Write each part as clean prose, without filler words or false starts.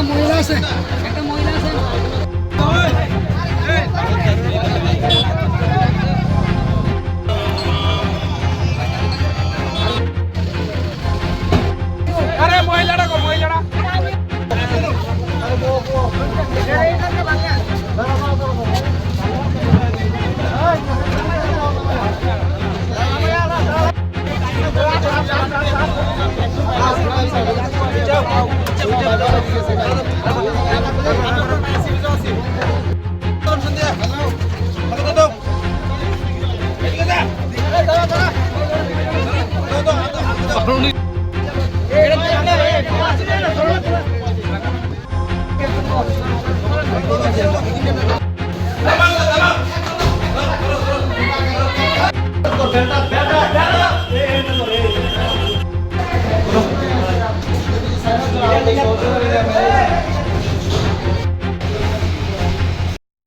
মহিলা আছে, একটা মহিলা আছে। আরে মহিলাটা কো মহিলাটা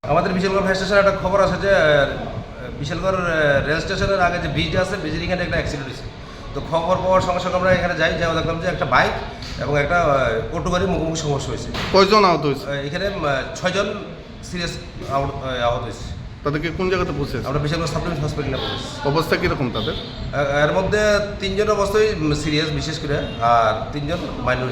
আমাদের বিশালগড় ফায়ার স্টেশনে একটা খবর আছে যে বিশালগড় রেল স্টেশনের আগে যে ব্রিজটা আছে ব্রিজের এখানে একটা অ্যাক্সিডেন্ট হয়েছে। তো খবর পাওয়ার সঙ্গে সঙ্গে আমরা এখানে যাই দেখলাম যে একটা বাইক এবং একটা অটো গাড়ির মুখোমুখি সমস্যা হয়েছে। কয়জন আহত হয়েছে? এখানে 6 জন সিরিয়াস আহত হয়েছে। তাদেরকে কোন জায়গাতে পৌঁছেছে? আমরা বিশালগড় সাবডিভিশন হসপিটালে পৌঁছেছি। অবস্থা কীরকম তাদের? এর মধ্যে 3 জনের অবস্থায় সিরিয়াস বিশেষ করে, আর 3 জন মাইনর।